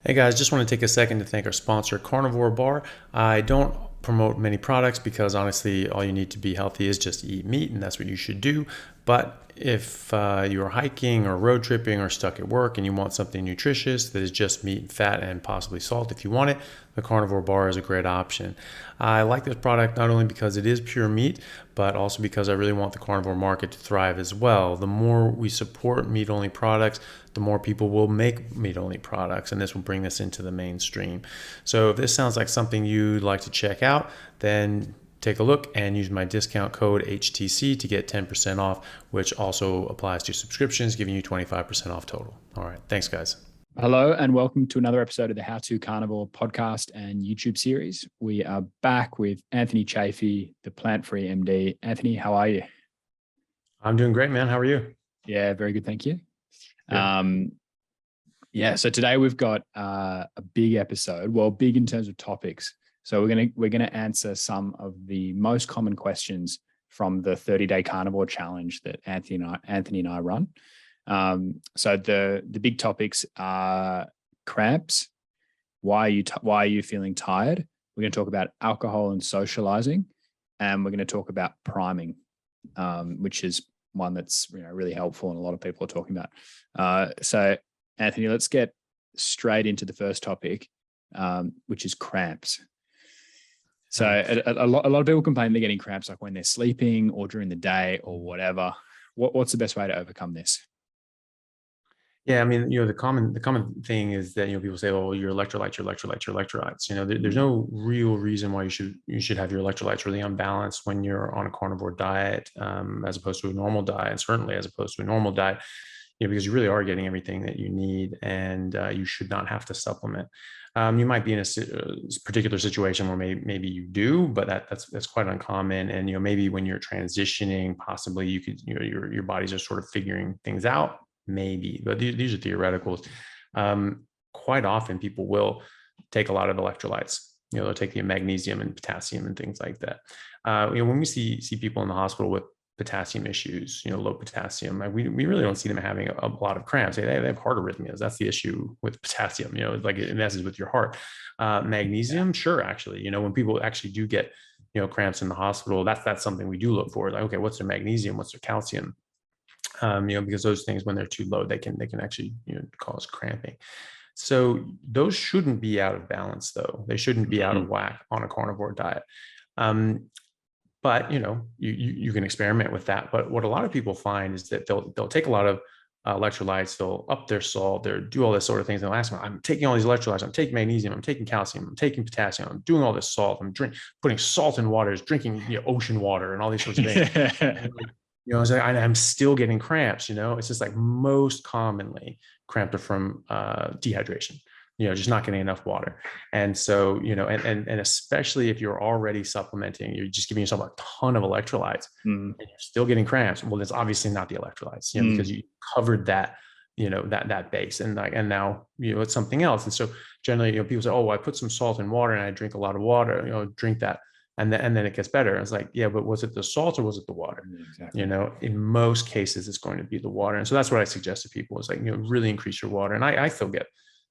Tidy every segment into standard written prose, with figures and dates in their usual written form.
Hey guys, just want to take a second to thank our sponsor, Carnivore Bar. I don't promote many products because honestly, all you need to be healthy is just eat meat, and that's what you should do. But if you're hiking or road tripping or stuck at work and you want something nutritious that is just meat, fat, and possibly salt, if you want it, the Carnivore Bar is a great option. I like this product not only because it is pure meat, but also because I really want the carnivore market to thrive as well. The more we support meat-only products, the more people will make meat-only products, and this will bring this into the mainstream. So if this sounds like something you'd like to check out, then take a look and use my discount code HTC to get 10% off, which also applies to subscriptions, giving you 25% off total. All right, thanks guys. Hello and welcome to another episode of the To Carnivore podcast and YouTube series. We are back with AnthonyChaffee, the plant-free MD. Anthony, how are you? I'm doing great, man. How are you? Yeah, very good. Thank you. Yeah. So today we've got a big episode. Well, big in terms of topics. So we're gonna answer some of the most common questions from the 30-day carnivore challenge that Anthony and I run. So the big topics are cramps. Why are you feeling tired? We're going to talk about alcohol and socializing, and we're going to talk about priming, which is one that's really helpful and a lot of people are talking about. So Anthony, let's get straight into the first topic, which is cramps. So a lot of people complain they're getting cramps like when they're sleeping or during the day or whatever. What's the best way to overcome this? Yeah, I mean, the common thing is that people say, "Oh, your electrolytes." There's no real reason why you should have your electrolytes really unbalanced when you're on a carnivore diet, as opposed to a normal diet, and certainly as opposed to a normal diet, because you really are getting everything that you need, and you should not have to supplement. You might be in a particular situation where maybe you do, but that's quite uncommon. And maybe when you're transitioning, possibly you could your bodies are sort of figuring things out. Maybe, but these are theoreticals. Quite often people will take a lot of electrolytes. They'll take the magnesium and potassium and things like that. When we see people in the hospital with potassium issues, low potassium, we really don't see them having a lot of cramps. They have heart arrhythmias. That's the issue with potassium, like it messes with your heart. Magnesium, sure, actually, when people actually do get, cramps in the hospital, that's something we do look for. Like, okay, what's their magnesium? What's their calcium? Because those things, when they're too low, they can actually cause cramping. So those shouldn't be out of balance, though. They shouldn't be out of whack on a carnivore diet. But you can experiment with that. But what a lot of people find is that they'll take a lot of electrolytes, they'll up their salt, they'll do all this sort of things. And they'll ask me, I'm taking all these electrolytes, I'm taking magnesium, I'm taking calcium, I'm taking potassium, I'm doing all this salt, I'm putting salt in water, drinking ocean water and all these sorts of things. I'm still getting cramps. It's just like most commonly cramps are from dehydration, just not getting enough water. And so, and especially if you're already supplementing, you're just giving yourself a ton of electrolytes and you're still getting cramps. Well, it's obviously not the electrolytes, because you covered that, that base, and now, it's something else. And so generally, people say, oh, I put some salt in water and I drink a lot of water, drink that. And then it gets better. It's like, yeah, but was it the salt or was it the water? Exactly. In most cases, it's going to be the water. And so that's what I suggest to people is like, really increase your water. And I still get,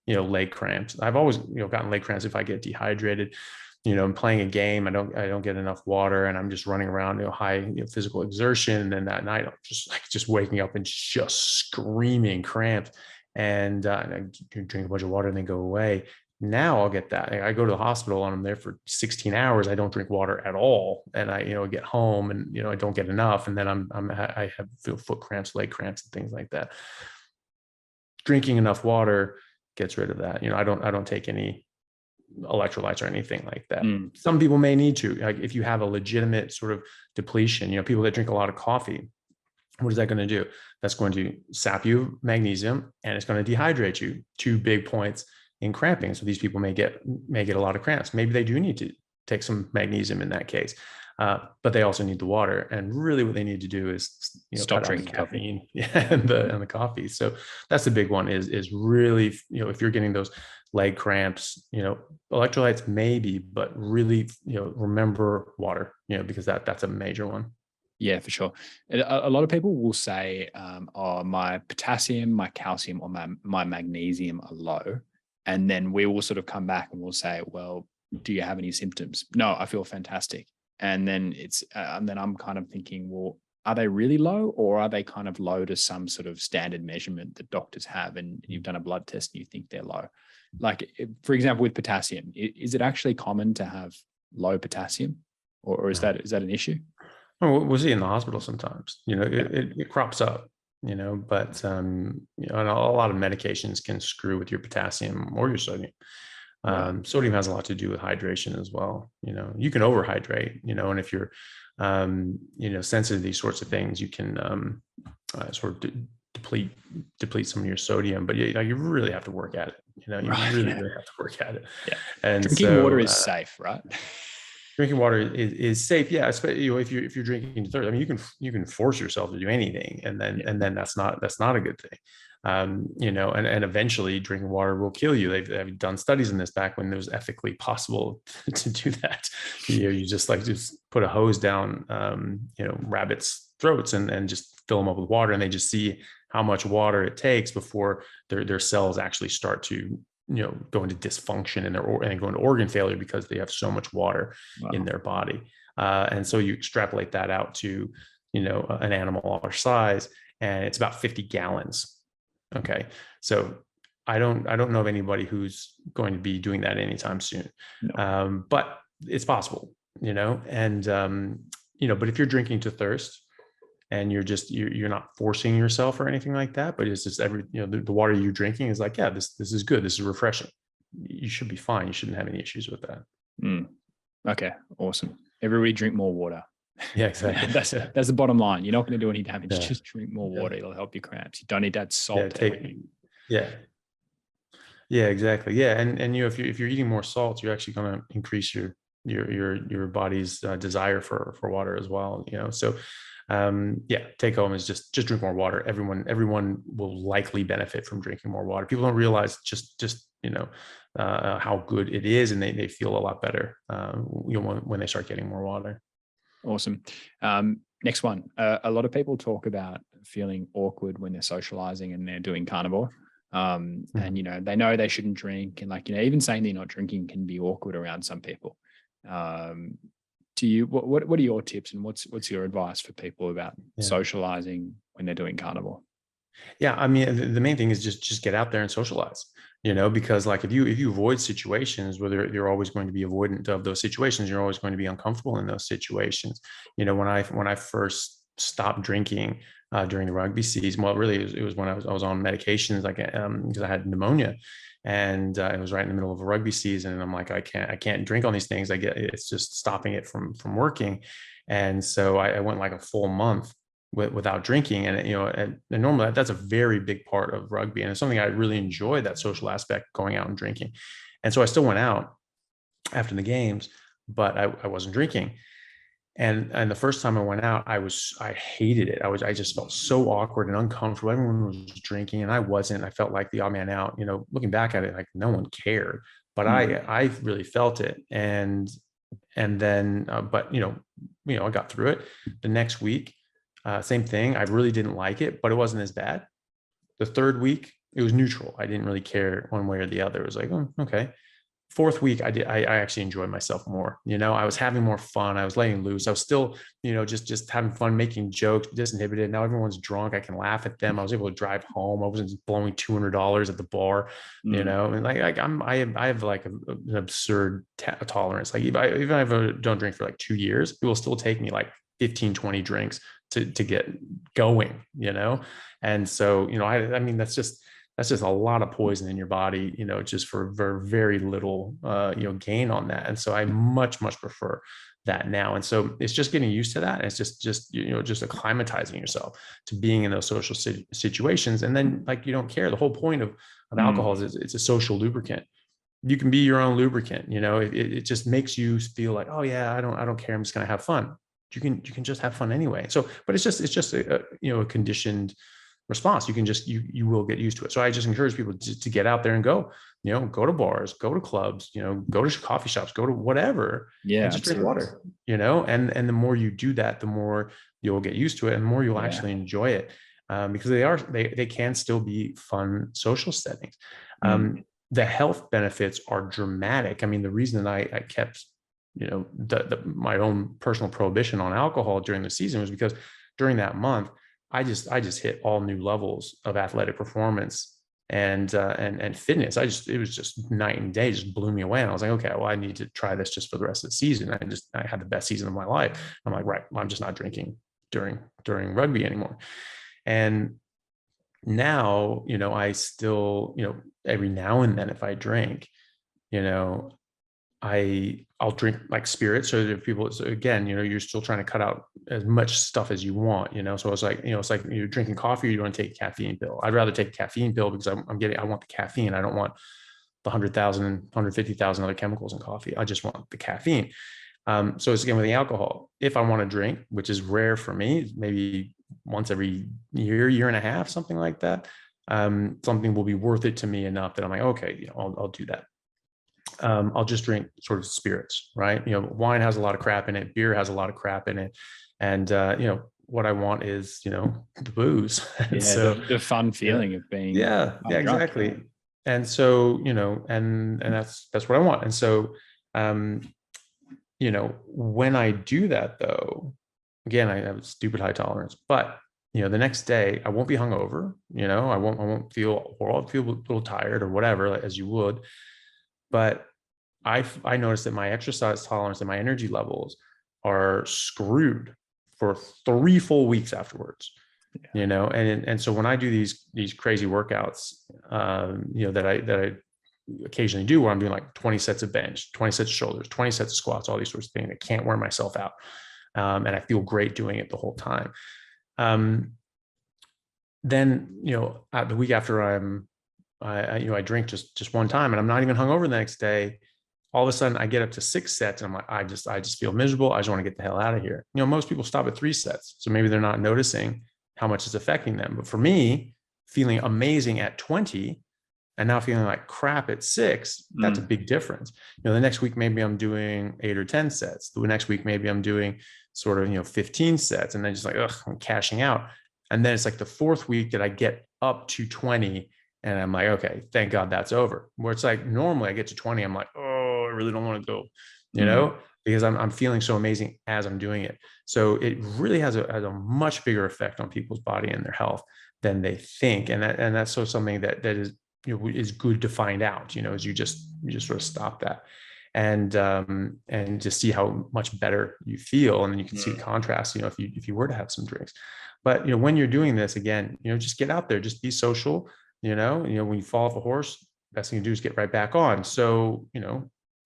leg cramps. I've always, gotten leg cramps if I get dehydrated. I'm playing a game, I don't get enough water, and I'm just running around, high physical exertion. And then that night, I'm just waking up and just screaming cramps. And I drink a bunch of water and they go away. Now I'll get that. I go to the hospital and I'm there for 16 hours. I don't drink water at all. And I, get home and, I don't get enough. And then I feel foot cramps, leg cramps and things like that. Drinking enough water gets rid of that. I don't take any electrolytes or anything like that. Some people may need to, like if you have a legitimate sort of depletion, people that drink a lot of coffee, what is that going to do? That's going to sap you magnesium and it's going to dehydrate you. 2 big points in cramping. So these people may get a lot of cramps. Maybe they do need to take some magnesium in that case, but they also need the water. And really, what they need to do is stop cut drinking out the caffeine and the coffee. So that's the big one. Is really if you're getting those leg cramps, electrolytes maybe, but really remember water, because that's a major one. Yeah, for sure. A lot of people will say, oh, my potassium, my calcium, or my magnesium are low. And then we will sort of come back and we'll say, well, do you have any symptoms? No, I feel fantastic. And then and then I'm kind of thinking, well, are they really low, or are they kind of low to some sort of standard measurement that doctors have, and you've done a blood test and you think they're low? Like, for example, with potassium, is it actually common to have low potassium, or is that an issue? Oh, we'll see in the hospital sometimes, it crops up, but, and a lot of medications can screw with your potassium or your sodium. Right. Sodium has a lot to do with hydration as well. You can overhydrate, and if you're, sensitive to these sorts of things, you can sort of deplete some of your sodium, but you really have to work at it. You really have to work at it. Yeah. And drinking water is safe, right? Drinking water is safe. Yeah. Especially, if you're drinking to thirst, I mean, you can force yourself to do anything, and then that's not a good thing. And eventually drinking water will kill you. They've done studies in this back when it was ethically possible to do that. You just put a hose down, rabbits' throats and just fill them up with water, and they just see how much water it takes before their cells actually start to go into dysfunction and go into organ failure because they have so much water in their body. And so you extrapolate that out to an animal our size, and it's about 50 gallons. Okay, so I don't know of anybody who's going to be doing that anytime soon. No. But it's possible, and but if you're drinking to thirst, and you're not forcing yourself or anything like that, but it's just the water you're drinking is like, yeah, this is good, this is refreshing, you should be fine. You shouldn't have any issues with that. Okay, awesome. Everybody drink more water. Yeah, exactly. That's the bottom line. You're not going to do any damage. Yeah. Just drink more water. It'll help your cramps. You don't need that salt. Yeah, exactly. Yeah, and if you're eating more salt, you're actually going to increase your body's desire for water as well. So take home is just drink more water. Everyone will likely benefit from drinking more water. People don't realize just how good it is, and they feel a lot better when they start getting more water. Awesome. Next one. A lot of people talk about feeling awkward when they're socializing and they're doing carnivore. And they know they shouldn't drink, and even saying they're not drinking can be awkward around some people. Do you, what are your tips, and what's your advice for people about socializing when they're doing carnivore? Yeah, I mean, the main thing is just get out there and socialize, because if you avoid situations where you're always going to be avoidant of those situations, you're always going to be uncomfortable in those situations. When I first stopped drinking during the rugby season, well, really it was when I was on medications, because I had pneumonia. And it was right in the middle of a rugby season, and I'm like, I can't drink on these things. It's just stopping it from working. And so I went like a full month without drinking, and and normally that's a very big part of rugby, and it's something I really enjoy, that social aspect, going out and drinking. And so I still went out after the games, but I wasn't drinking. And the first time I went out, I hated it. I just felt so awkward and uncomfortable. Everyone was drinking and I wasn't. I felt like the odd man out. Looking back at it, like no one cared, but I really felt it. And then, but I got through it. The next week, same thing. I really didn't like it, but it wasn't as bad. The third week, it was neutral. I didn't really care one way or the other. It was like, oh, okay. Fourth week, I actually enjoyed myself more. I was having more fun. I was letting loose. I was still, just having fun, making jokes, disinhibited. Now everyone's drunk. I can laugh at them. I was able to drive home. I wasn't blowing $200 at the bar, and I have like an absurd tolerance. Like even if I don't drink for like 2 years, it will still take me like 15, 20 drinks to get going, And so, I mean, that's just a lot of poison in your body, just for very little, gain on that. And so I much prefer that now. And so it's just getting used to that. And it's just acclimatizing yourself to being in those social situations. And then you don't care. The whole point of alcohol is it's a social lubricant. You can be your own lubricant. It just makes you feel like, oh yeah, I don't care. I'm just going to have fun. You can just have fun anyway. So, but it's just a conditioned response. You will get used to it. So I just encourage people to get out there and go to bars, go to clubs, go to coffee shops, go to whatever. Yeah. And just drink water, and the more you do that, the more you'll get used to it and the more you'll actually enjoy it. Because they can still be fun social settings. the health benefits are dramatic. I mean, the reason that I kept, my own personal prohibition on alcohol during the season was because during that month, I just hit all new levels of athletic performance and fitness. It was just night and day, just blew me away. And I was like, okay, well, I need to try this just for the rest of the season. I had the best season of my life. I'm like, right, I'm just not drinking during rugby anymore. And now, I still, every now and then if I drink, I'll drink like spirits. So that people, so again, you're still trying to cut out as much stuff as you want, so it's like, it's like you're drinking coffee, or you want to take a caffeine pill. I'd rather take a caffeine pill because I want the caffeine. I don't want the 100,000, 150,000 other chemicals in coffee. I just want the caffeine. So it's again with the alcohol. If I want to drink, which is rare for me, maybe once every year and a half, something like that, something will be worth it to me enough that I'm like, okay, I'll do that. I'll just drink sort of spirits, right? Wine has a lot of crap in it. Beer has a lot of crap in it. And, what I want is, the booze. Yeah, so the fun feeling of being yeah, exactly. drunk. And so, and that's what I want. And so, when I do that though, again, I have stupid high tolerance, but the next day I won't be hungover, I won't feel, or I'll feel a little tired or whatever, as you would. But I noticed that my exercise tolerance and my energy levels are screwed for 3 full weeks afterwards. Yeah. And so when I do these crazy workouts, that I occasionally do, where I'm doing like 20 sets of bench, 20 sets of shoulders, 20 sets of squats, all these sorts of things, I can't wear myself out. And I feel great doing it the whole time. Then, the week after I drink just one time and I'm not even hungover the next day, all of a sudden I get up to 6 sets and I'm like, I just feel miserable. I just want to get the hell out of here. Most people stop at 3 sets. So maybe they're not noticing how much it's affecting them. But for me, feeling amazing at 20 and now feeling like crap at 6, that's a big difference. The next week, maybe I'm doing 8 or 10 sets. The next week, maybe I'm doing sort of, 15 sets, and then just like, I'm cashing out. And then it's like the 4th week that I get up to 20 and I'm like, okay, thank God that's over. Where it's like, normally I get to 20, I'm like, oh, I really don't want to go, because I'm feeling so amazing as I'm doing it. So it really has a much bigger effect on people's body and their health than they think. And that's so something that is, is good to find out, as you just sort of stop that and just see how much better you feel. And then you can see the contrast, if you were to have some drinks. But, when you're doing this again, just get out there, just be social, when you fall off a horse, best thing to do is get right back on. So,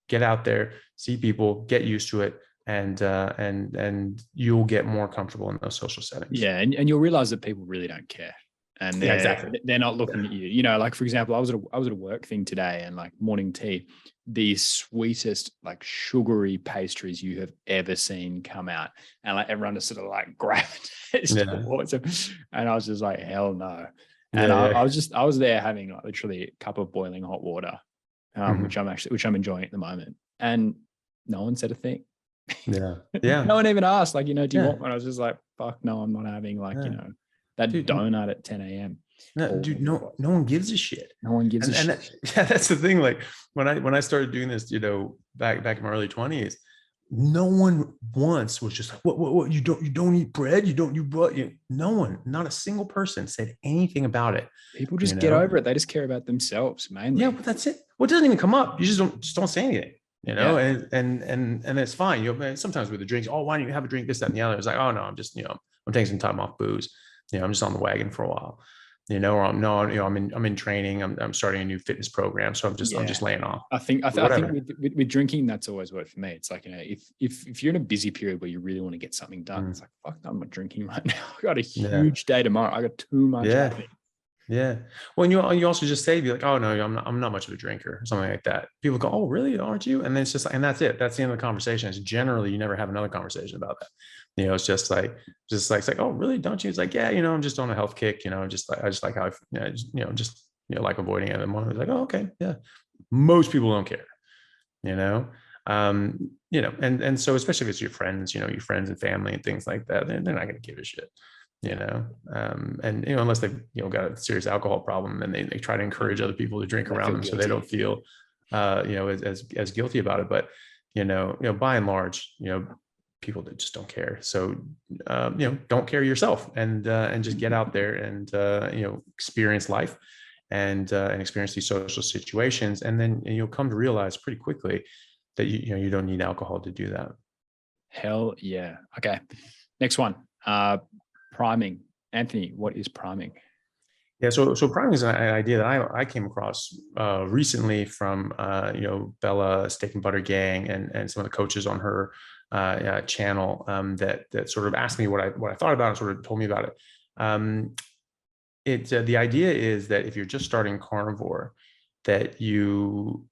get out there, see people, get used to it, and you'll get more comfortable in those social settings. Yeah. And you'll realize that people really don't care. And they're not looking at you, like, for example, I was at a work thing today, and like morning tea, the sweetest, like sugary pastries you have ever seen come out. And like everyone just sort of like gravitates towards them. And I was just like, hell no. And I was there having like literally a cup of boiling hot water, which I'm enjoying at the moment. And no one said a thing. Yeah. No one even asked, like, do you want one? I was just like, fuck no, I'm not having like, that donut at 10 a.m. No, dude, no one gives a shit. No one gives a shit. That's the thing. Like when I started doing this, back in my early 20s, no one once was just like, what, you don't eat bread? You don't, no one, not a single person said anything about it. People just get over it. They just care about themselves mainly. Yeah, but that's it. Well, it doesn't even come up. You just don't say anything, and it's fine. Sometimes with the drinks, oh, why don't you have a drink, this, that, and the other? It's like, oh no, I'm just, I'm taking some time off booze. I'm just on the wagon for a while, or I'm in training. I'm starting a new fitness program. So I'm just laying off. I think with drinking, that's always worked for me. It's like, if you're in a busy period where you really want to get something done, it's like, fuck, I'm not drinking right now. I got a huge day tomorrow. I got too much happening. Yeah. Well, and you also just say, be like, oh no, I'm not much of a drinker, or something like that. People go, oh really, aren't you? And then it's just, and that's it. That's the end of the conversation. It's generally, you never have another conversation about that. It's just like, it's like, oh really, don't you? It's like, yeah, I'm just on a health kick. I just like how like avoiding it. And it's like, oh okay, yeah. Most people don't care. And so especially if it's your friends, your friends and family and things like that, they're not going to give a shit. you know, and, you know, unless they've, you know, got a serious alcohol problem, and they try to encourage other people to drink around them so they don't feel, you know, as guilty about it. But, you know, by and large, you know, people that just don't care. So, you know, don't care yourself, and just get out there and, you know, experience life, and experience these social situations. And then you'll come to realize pretty quickly that, you know, you don't need alcohol to do that. Hell yeah. Okay. Next one. Priming. Anthony, what is priming? Yeah, so priming is an idea that I came across recently from, you know, Bella Steak and Butter Gang, and some of the coaches on her channel, that sort of asked me what I thought about, and sort of told me about it. The idea is that if you're just starting carnivore, that you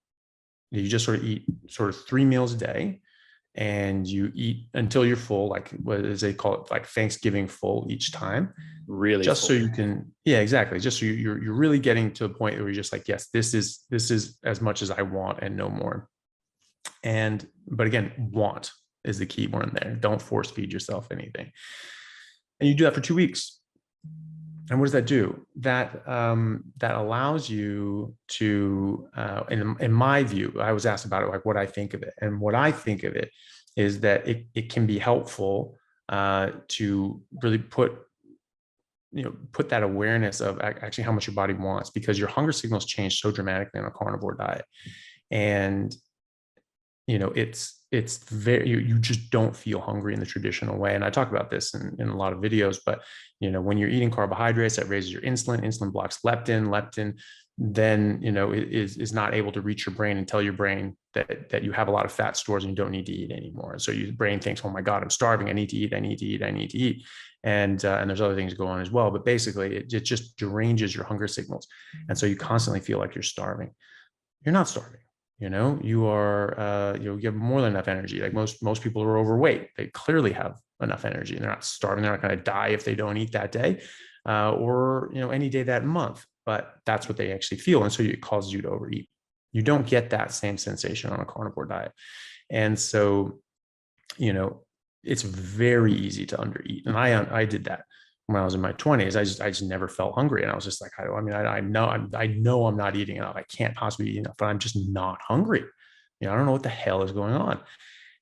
just sort of eat sort of 3 meals a day, and you eat until you're full, like what is they call it, like Thanksgiving full each time. Really, just full. so you can, yeah, exactly. Just so you're really getting to a point where you're just like, yes, this is as much as I want and no more. But again, want is the key word there. Don't force feed yourself anything. And you do that for 2 weeks. And what does that do? That allows you to, in my view, I was asked about it, like what I think of it. And what I think of it is that it can be helpful to really put that awareness of actually how much your body wants, because your hunger signals change so dramatically on a carnivore diet. And, you know, it's very, you just don't feel hungry in the traditional way. And I talk about this in a lot of videos, but, you know, when you're eating carbohydrates, that raises your insulin blocks leptin, then, you know, it is not able to reach your brain and tell your brain that you have a lot of fat stores and you don't need to eat anymore. So your brain thinks, oh my God, I'm starving. I need to eat. And there's other things going on as well. But basically it just deranges your hunger signals. And so you constantly feel like you're starving. You're not starving. You know, you are, you have more than enough energy. Like most people are overweight. They clearly have enough energy, and they're not starving. They're not going to die if they don't eat that day, or, you know, any day that month. But that's what they actually feel. And so it causes you to overeat. You don't get that same sensation on a carnivore diet. And so, you know, it's very easy to undereat. And I did that when I was in my 20s. I just never felt hungry. And I was just like, I know I'm not eating enough. I can't possibly eat enough, but I'm just not hungry. You know, I don't know what the hell is going on.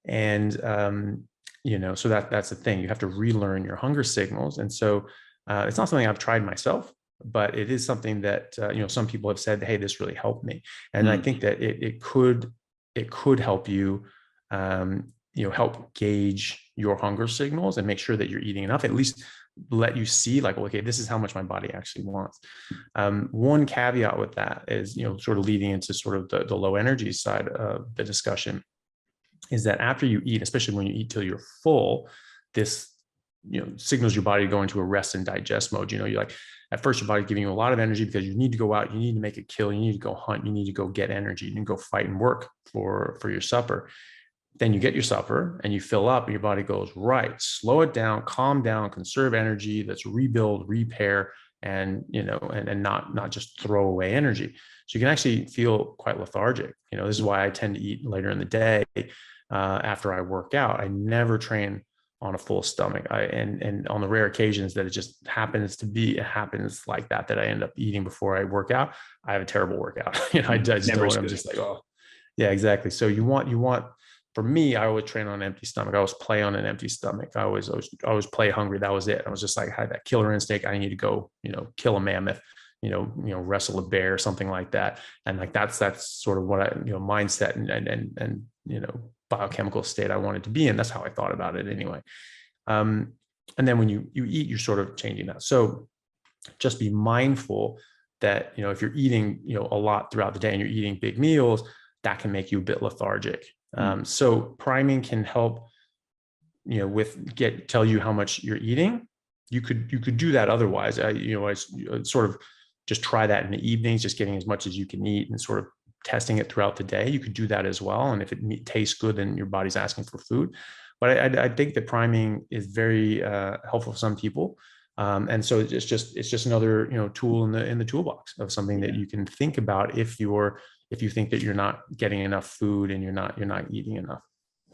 And, you know, so that's the thing. You have to relearn your hunger signals. And so it's not something I've tried myself, but it is something that, you know, some people have said, hey, this really helped me. And I think that it could help you, you know, help gauge your hunger signals and make sure that you're eating enough, at least let you see like, okay, this is how much my body actually wants. One caveat with that is, you know, sort of leading into sort of the low energy side of the discussion, is that after you eat, especially when you eat till you're full, this, you know, signals your body to go into a rest and digest mode. You know, you're like, at first your body's giving you a lot of energy because you need to go out, you need to make a kill, you need to go hunt, you need to go get energy, you need to go fight and work for your supper. Then you get your supper and you fill up, and your body goes, right, slow it down, calm down, conserve energy. Let's rebuild, repair, and, you know, and not just throw away energy. So you can actually feel quite lethargic. You know, this is why I tend to eat later in the day after I work out. I never train on a full stomach. And on the rare occasions that it just happens like that I end up eating before I work out, I have a terrible workout. You know, I just don't. I'm just like, oh, yeah, exactly. So you want. For me, I always train on an empty stomach. I always play on an empty stomach. I always play hungry. That was it. I was just like, I had that killer instinct. I need to go, you know, kill a mammoth, you know, wrestle a bear, something like that. And like, that's sort of what I, you know, mindset and, you know, biochemical state I wanted to be in. That's how I thought about it anyway. And then when you eat, you're sort of changing that. So just be mindful that, you know, if you're eating, you know, a lot throughout the day and you're eating big meals, that can make you a bit lethargic. So priming can help, you know, tell you how much you're eating. You could do that otherwise. You know, I sort of just try that in the evenings, just getting as much as you can eat and sort of testing it throughout the day. You could do that as well. And if it tastes good, then your body's asking for food. But I think that priming is very helpful for some people. And so it's just another, you know, tool in the toolbox of something that you can think about if you think that you're not getting enough food and you're not eating enough.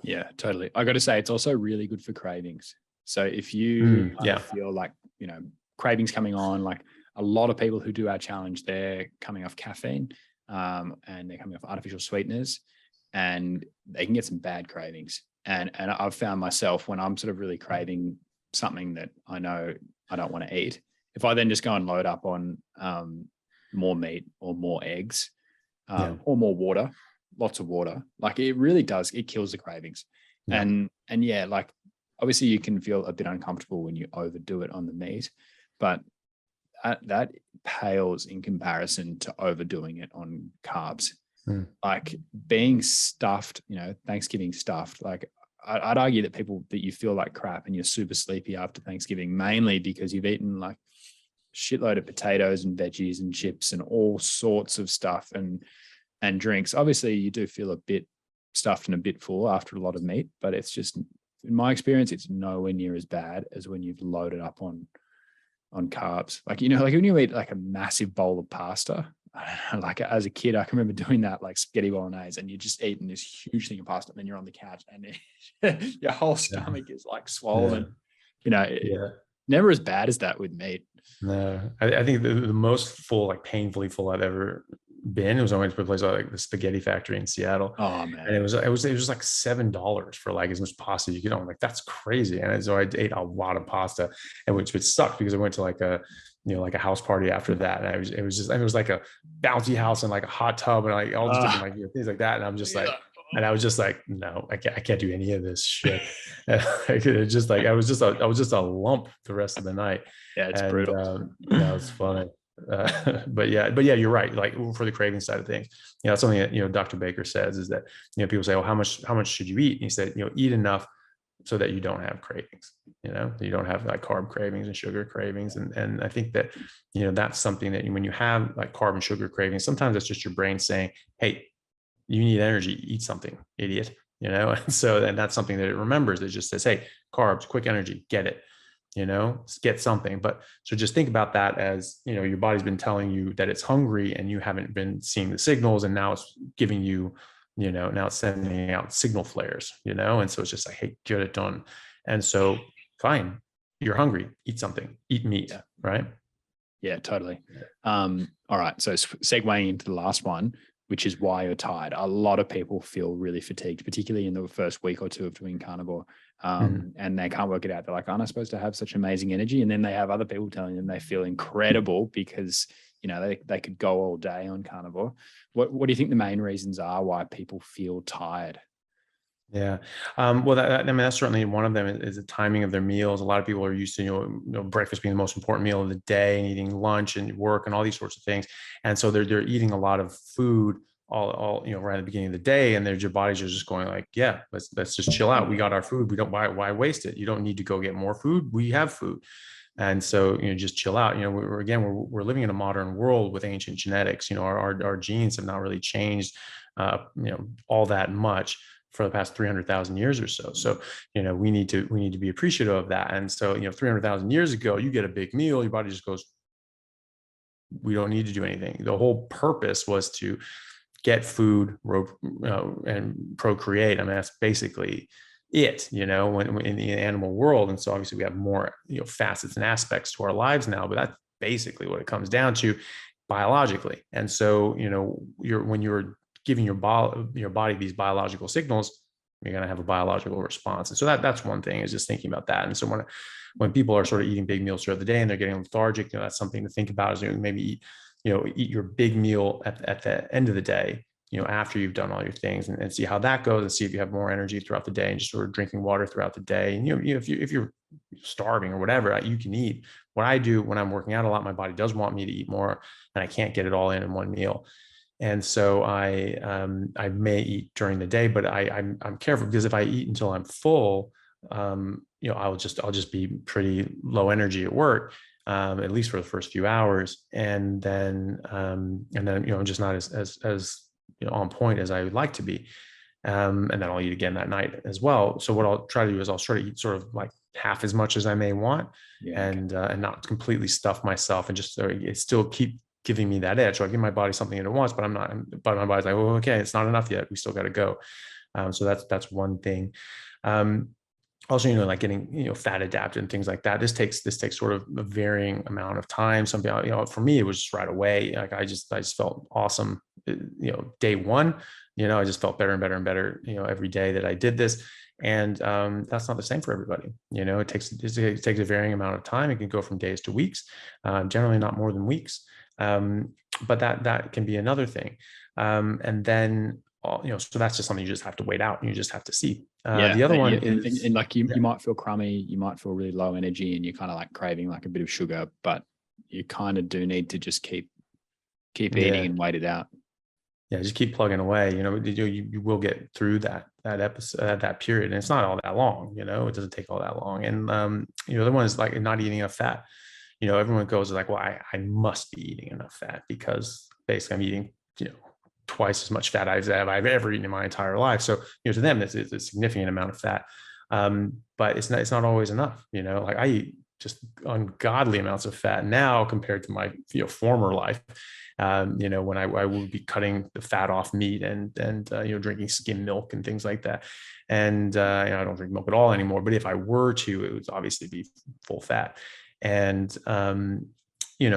Yeah, totally. I got to say, it's also really good for cravings. So if you feel like, cravings coming on. Like a lot of people who do our challenge, they're coming off caffeine, and they're coming off artificial sweeteners, and they can get some bad cravings. And I've found myself, when I'm sort of really craving something that I know I don't want to eat, if I then just go and load up on more meat or more eggs, or more water, lots of water, like it really does, it kills the cravings. Yeah. And yeah, like obviously you can feel a bit uncomfortable when you overdo it on the meat, but that pales in comparison to overdoing it on carbs. Like being stuffed, Thanksgiving stuffed, like I'd argue that you feel like crap and you're super sleepy after Thanksgiving, mainly because you've eaten like shitload of potatoes and veggies and chips and all sorts of stuff and drinks. Obviously you do feel a bit stuffed and a bit full after a lot of meat, but it's just, in my experience, it's nowhere near as bad as when you've loaded up on carbs. Like, like when you eat like a massive bowl of pasta, like as a kid, I can remember doing that, like spaghetti bolognese, and you're just eating this huge thing of pasta, and then you're on the couch and your whole stomach is like swollen. Never as bad as that with meat. No, I think the most full, like painfully full I've ever been, it was always a place like the Spaghetti Factory in Seattle. Oh man. And it was like $7 for like as much pasta you could. I'm like, that's crazy. And so I ate a lot of pasta, and which sucked because I went to like a house party after that. And it was like a bouncy house and like a hot tub and like all just different like things like that. And I'm just like, and I was just like, no, I can't do any of this shit. And it just like, I was just a lump the rest of the night. Yeah, it's brutal. It's funny. But yeah, you're right. Like for the craving side of things, something that, Dr. Baker says is that, people say, well, how much should you eat? And he said, eat enough so that you don't have cravings, that you don't have like carb cravings and sugar cravings. And I think that, that's something that when you have like carb and sugar cravings, sometimes it's just your brain saying, hey, you need energy, eat something, idiot, and so, and that's something that it remembers. It just says, hey, carbs, quick energy, get it, get something. But so just think about that as, your body's been telling you that it's hungry and you haven't been seeing the signals. And now it's giving you, now it's sending out signal flares, and so it's just like, hey, get it done. And so fine, you're hungry, eat something, eat meat, right? Yeah, totally. All right. So segueing into the last one, which is why you're tired. A lot of people feel really fatigued, particularly in the first week or two of doing carnivore. And they can't work it out. They're like, aren't I supposed to have such amazing energy? And then they have other people telling them they feel incredible because, they could go all day on carnivore. What do you think the main reasons are why people feel tired? Yeah. Well, that's certainly one of them is the timing of their meals. A lot of people are used to, breakfast being the most important meal of the day and eating lunch and work and all these sorts of things. And so they're eating a lot of food all right at the beginning of the day, and your bodies are just going like, yeah, let's just chill out. We got our food. We don't, why waste it? You don't need to go get more food. We have food. And so, just chill out. We're living in a modern world with ancient genetics. Our genes have not really changed, all that much for the past 300,000 years or so. So, we need to be appreciative of that. And so, 300,000 years ago, you get a big meal, your body just goes, we don't need to do anything. The whole purpose was to get food, and procreate. I mean, that's basically it, when in the animal world. And so obviously we have more, facets and aspects to our lives now, but that's basically what it comes down to biologically. And so, when you're giving your body these biological signals, you're going to have a biological response. And so that's one thing, is just thinking about that. And so when people are sort of eating big meals throughout the day and they're getting lethargic, that's something to think about, is maybe eat your big meal at the end of the day, after you've done all your things, and see how that goes, and see if you have more energy throughout the day, and just sort of drinking water throughout the day. And, if you're starving or whatever, you can eat. What I do when I'm working out a lot, my body does want me to eat more, and I can't get it all in one meal. And so I may eat during the day, but I'm careful, because if I eat until I'm full, I'll just be pretty low energy at work, at least for the first few hours. And then I'm just not as on point as I would like to be. And then I'll eat again that night as well. So what I'll try to do is I'll try to eat sort of like half as much as I may want, and not completely stuff myself, and just still keep giving me that edge. So I give my body something that it wants, but my body's like, oh, okay, it's not enough yet. We still got to go. So that's one thing. also, like getting, fat adapted and things like that. This takes sort of a varying amount of time. Some people, for me, it was just right away. Like I just felt awesome. Day one, I just felt better and better and better, every day that I did this. And that's not the same for everybody. It takes a varying amount of time. It can go from days to weeks, generally not more than weeks. But that can be another thing. And then, so that's just something you just have to wait out and you just have to see. The other one is, and like you might feel crummy, you might feel really low energy, and you're kind of like craving like a bit of sugar, but you kind of do need to just keep eating and wait it out. Yeah, just keep plugging away. You will get through that episode, that period, and it's not all that long. It doesn't take all that long. And the other one is like not eating enough fat. Everyone goes like, well, I must be eating enough fat because basically I'm eating, twice as much fat I've ever eaten in my entire life. So, to them, it's a significant amount of fat. But it's not always enough. Like I eat just ungodly amounts of fat now compared to my, former life. When I would be cutting the fat off meat and drinking skim milk and things like that. And I don't drink milk at all anymore. But if I were to, it would obviously be full fat. And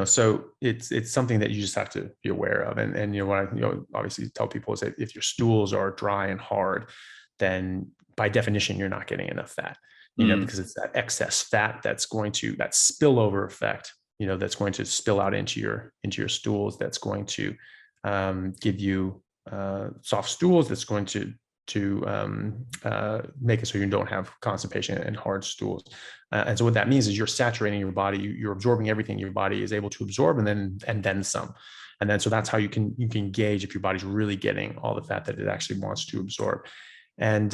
so it's something that you just have to be aware of. And what I obviously tell people is that if your stools are dry and hard, then by definition you're not getting enough fat. Because it's that excess fat that's going to, that spillover effect, that's going to spill out into your stools. That's going to give you soft stools. That's going to make it so you don't have constipation and hard stools. And so what that means is you're saturating your body. You're absorbing everything your body is able to absorb, and then some. And then so that's how you can gauge if your body's really getting all the fat that it actually wants to absorb. And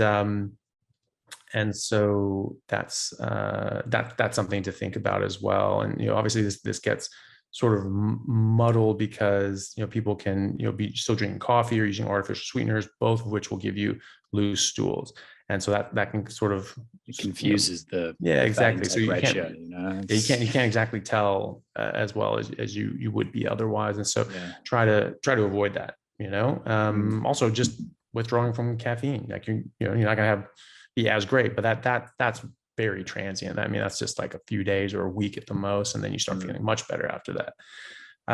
so that's something to think about as well. And obviously this gets sort of muddled because people can be still drinking coffee or using artificial sweeteners, both of which will give you loose stools. And so that can sort of, it confuses the exactly. So you ratio, can't you can't exactly tell as well as you would be otherwise. And so try to avoid that. Also just withdrawing from caffeine. Like you're not gonna be as great, but that's very transient. I mean, that's just like a few days or a week at the most, and then you start feeling much better after that.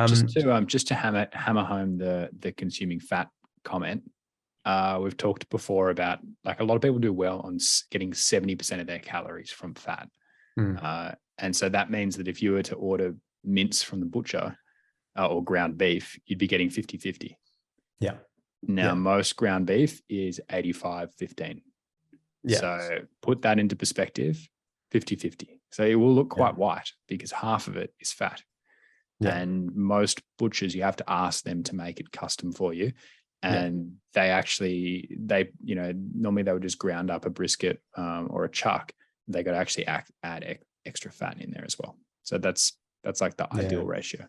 Just to hammer home the consuming fat comment. We've talked before about like a lot of people do well on getting 70% of their calories from fat. And so that means that if you were to order mince from the butcher or ground beef, you'd be getting 50-50. Yeah. Now, most ground beef is 85-15. Yeah. So put that into perspective, 50-50. So it will look quite white because half of it is fat. Yeah. And most butchers, you have to ask them to make it custom for you. And they normally they would just ground up a brisket or a chuck. They got to actually add extra fat in there as well. So that's like the ideal ratio.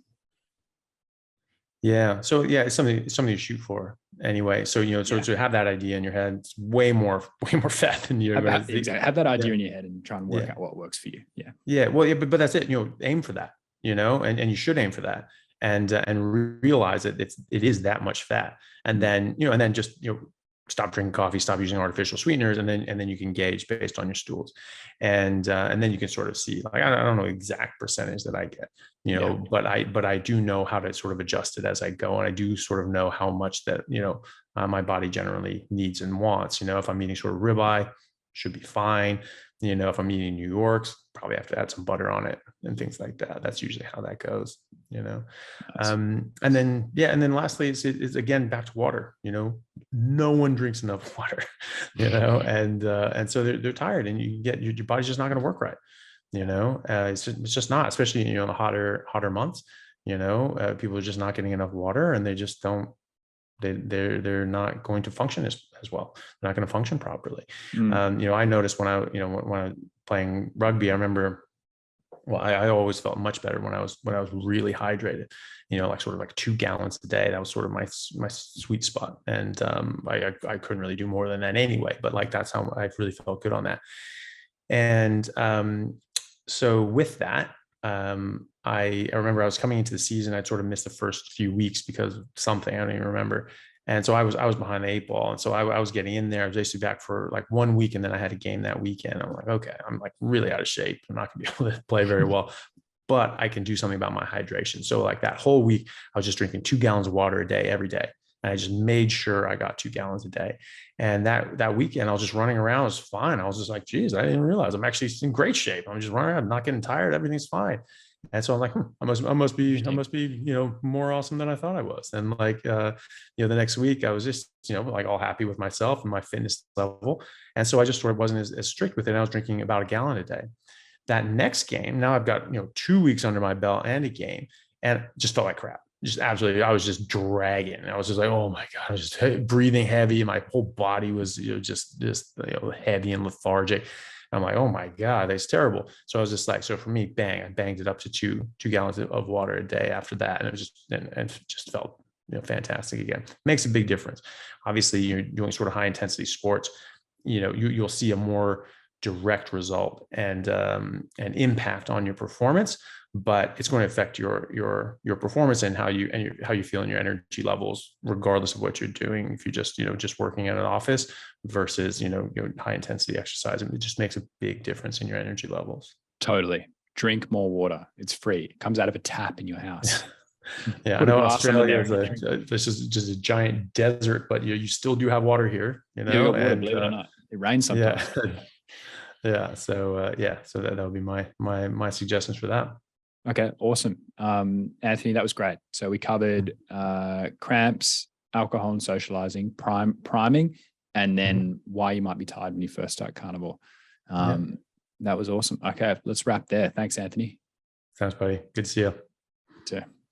Yeah. So it's something to shoot for anyway. So, to have that idea in your head, it's way more fat than you exactly. Have that idea in your head and try and work out what works for you. Yeah. Yeah. Well, but that's it. Aim for that, and you should aim for that and realize that it is that much fat. And then, and then just, stop drinking coffee, stop using artificial sweeteners, and then you can gauge based on your stools, and then you can sort of see, like, I don't know exact percentage that I get, but I do know how to sort of adjust it as I go, and I do sort of know how much that my body generally needs and wants. If I'm eating sort of ribeye, should be fine. If I'm eating New York's, probably have to add some butter on it and things like that. That's usually how that goes. Nice. And then lastly, it's again back to water. No one drinks enough water. And so they're tired, and your body's just not going to work right. It's just not, especially in the hotter months. People are just not getting enough water, and they just don't. They're not going to function as well. They're not going to function properly. I noticed when I was playing rugby, I remember, well, I always felt much better when I was really hydrated, like sort of like 2 gallons a day. That was sort of my sweet spot. And I couldn't really do more than that anyway, but like, that's how I really felt good on that. And so with that, I remember I was coming into the season. I'd sort of missed the first few weeks because of something I don't even remember. And so I was behind the 8 ball. And so I was getting in there. I was basically back for like 1 week. And then I had a game that weekend. I'm like, okay, I'm like really out of shape. I'm not gonna be able to play very well, but I can do something about my hydration. So like that whole week, I was just drinking 2 gallons of water a day, every day. And I just made sure I got 2 gallons a day. And that weekend, I was just running around. It was fine. I was just like, geez, I didn't realize I'm actually in great shape. I'm just running around, not getting tired. Everything's fine. And so I'm like, I must be, more awesome than I thought I was. And like, the next week I was just, like all happy with myself and my fitness level. And so I just sort of wasn't as strict with it. I was drinking about a gallon a day. That next game, now I've got, 2 weeks under my belt and a game, and just felt like crap. Just absolutely, I was just dragging. I was just like, oh my God, I was just breathing heavy. My whole body was, just heavy and lethargic. I'm like, oh my God, that's terrible. So I was just like, so for me, bang, I banged it up to two gallons of water a day after that. And it was just, and just felt, fantastic again. Makes a big difference. Obviously, you're doing sort of high intensity sports, you'll see a more direct result and impact on your performance, but it's going to affect your performance and how you feel in your energy levels, regardless of what you're doing. If you're just working at an office versus high intensity exercise, it just makes a big difference in your energy levels. Totally. Drink more water. It's free. It comes out of a tap in your house. Yeah, I Put a know glass on Australia there. this is just a giant desert, but you still do have water here, You got water, believe it or not. It rains sometimes. Yeah. Yeah. So so that would be my suggestions for that. Okay, awesome. Anthony, that was great. So we covered cramps, alcohol and socializing, priming, and then why you might be tired when you first start carnivore. That was awesome. Okay, let's wrap there. Thanks, Anthony. Sounds buddy. Good to see you. You too.